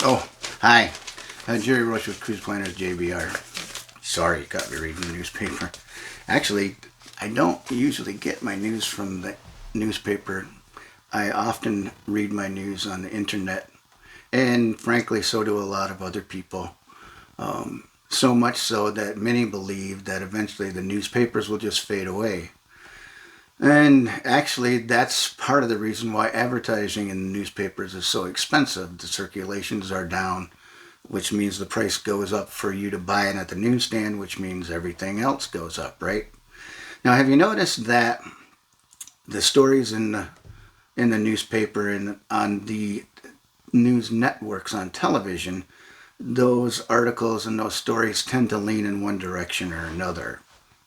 Oh, hi. Jerry Roach with Cruise Planners JBR. Sorry, you caught me reading the newspaper. Actually, I don't usually get my news from the newspaper. I often read my news on the internet, and frankly, so do a lot of other people. So much so that many believe that eventually the newspapers will just fade away. And actually, that's part of the reason why advertising in the newspapers is so expensive. The circulations are down, which means the price goes up for you to buy it at the newsstand, which means everything else goes up, right? Now, have you noticed that the stories in the newspaper and on the news networks on television, those articles and those stories tend to lean in one direction or another?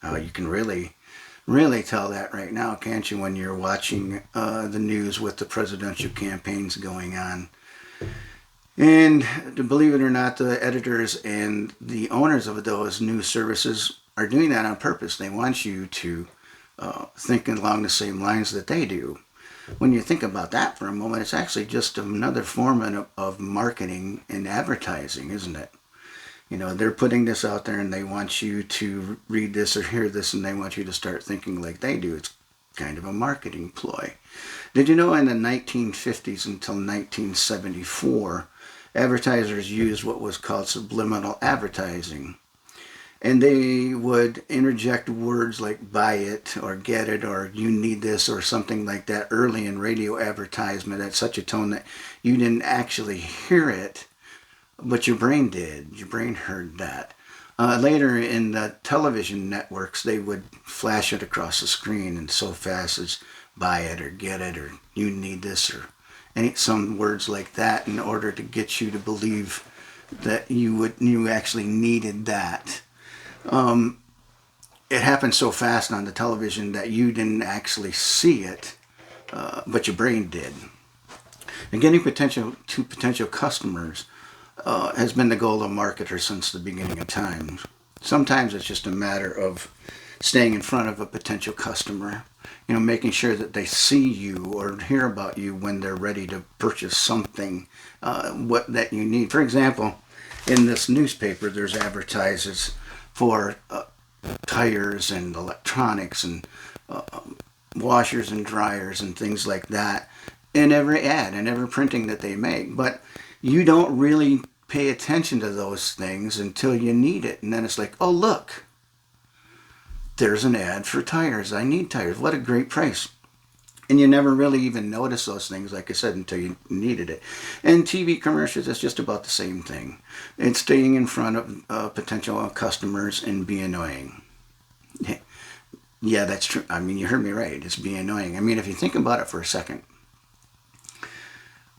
You can really tell that right now, can't you, when you're watching the news with the presidential campaigns going on? And believe it or not, the editors and the owners of those news services are doing that on purpose. They want you to think along the same lines that they do. When you think about that for a moment, it's actually just another form of marketing and advertising, isn't it? You know, they're putting this out there and they want you to read this or hear this and they want you to start thinking like they do. It's kind of a marketing ploy. Did you know in the 1950s until 1974, advertisers used what was called subliminal advertising? And they would interject words like buy it or get it or you need this or something like that early in radio advertisement at such a tone that you didn't actually hear it, but your brain did. Your brain heard that. Later in the television networks, they would flash it across the screen and so fast as buy it or get it or you need this or some words like that in order to get you to believe that you actually needed that. It happened so fast on the television that you didn't actually see it, but your brain did. And getting potential customers has been the goal of marketers since the beginning of time. Sometimes it's just a matter of staying in front of a potential customer, making sure that they see you or hear about you when they're ready to purchase something what that you need. For example, in this newspaper, there's advertises for tires and electronics and washers and dryers and things like that in every ad and every printing that they make. But you don't really pay attention to those things until you need it. And then it's like, oh, look, there's an ad for tires. I need tires. What a great price. And you never really even notice those things, like I said, until you needed it. And TV commercials, it's just about the same thing. It's staying in front of potential customers and be annoying. Yeah, that's true. I mean, you heard me right. It's be annoying. I mean, if you think about it for a second,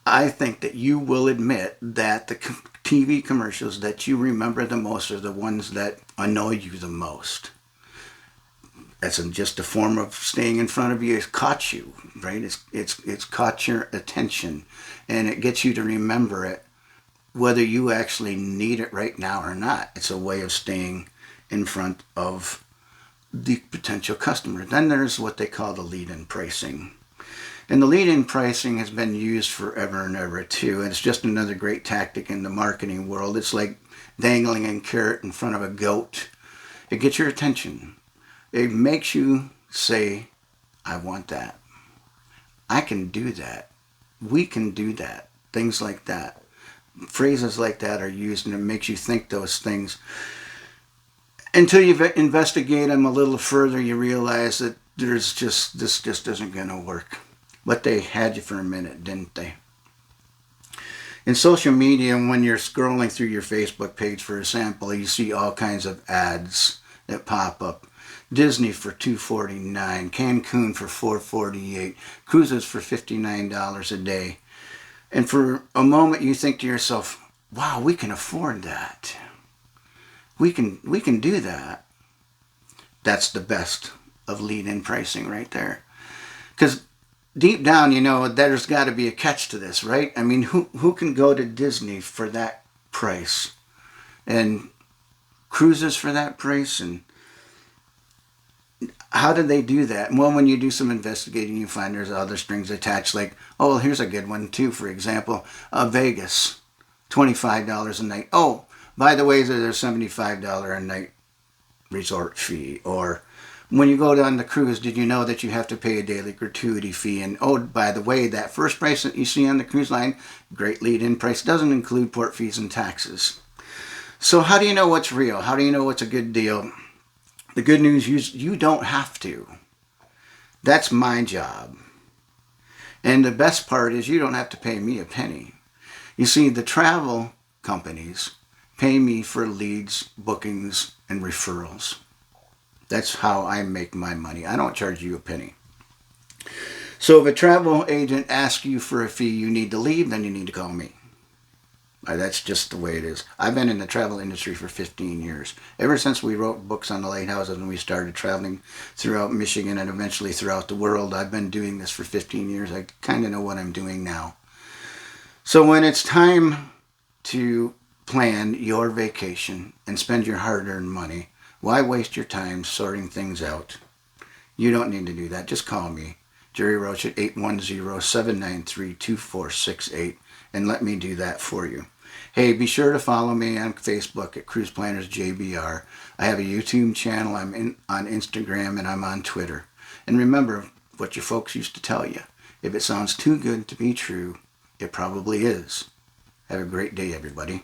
I think that you will admit that the TV commercials that you remember the most are the ones that annoy you the most. That's just a form of staying in front of you. It's caught you, right? It's caught your attention, and it gets you to remember it, whether you actually need it right now or not. It's a way of staying in front of the potential customer. Then there's what they call the lead-in pricing. And the lead-in pricing has been used forever and ever too. And it's just another great tactic in the marketing world. It's like dangling a carrot in front of a goat. It gets your attention. It makes you say, I want that. I can do that. We can do that. Things like that. Phrases like that are used, and it makes you think those things. Until you investigate them a little further, you realize that this just isn't going to work. But they had you for a minute, didn't they? In social media, when you're scrolling through your Facebook page, for example, you see all kinds of ads that pop up. Disney for $249, Cancun for $448, cruises for $59 a day. And for a moment you think to yourself, wow, we can afford that. We can do that. That's the best of lead-in pricing right there. Because deep down, there's got to be a catch to this, right? I mean, who can go to Disney for that price? And cruises for that price? And how did they do that? Well, when you do some investigating, you find there's other strings attached. Like, oh, here's a good one too. For example, Vegas. $25 a night. Oh, by the way, there's a $75 a night resort fee. Or when you go down the cruise, did you know that you have to pay a daily gratuity fee? And oh, by the way, that first price that you see on the cruise line, great lead-in price, doesn't include port fees and taxes. So how do you know what's real? How do you know what's a good deal? The good news is you don't have to. That's my job. And the best part is you don't have to pay me a penny. You see, the travel companies pay me for leads, bookings, and referrals. That's how I make my money. I don't charge you a penny. So if a travel agent asks you for a fee, you need to leave, then you need to call me. That's just the way it is. I've been in the travel industry for 15 years. Ever since we wrote books on the lighthouses and we started traveling throughout Michigan and eventually throughout the world, I've been doing this for 15 years. I kind of know what I'm doing now. So when it's time to plan your vacation and spend your hard-earned money, why waste your time sorting things out? You don't need to do that. Just call me, Jerry Roach, at 810-793-2468, and let me do that for you. Hey, be sure to follow me on Facebook at Cruise Planners JBR. I have a YouTube channel. I'm on Instagram, and I'm on Twitter. And remember what your folks used to tell you. If it sounds too good to be true, it probably is. Have a great day, everybody.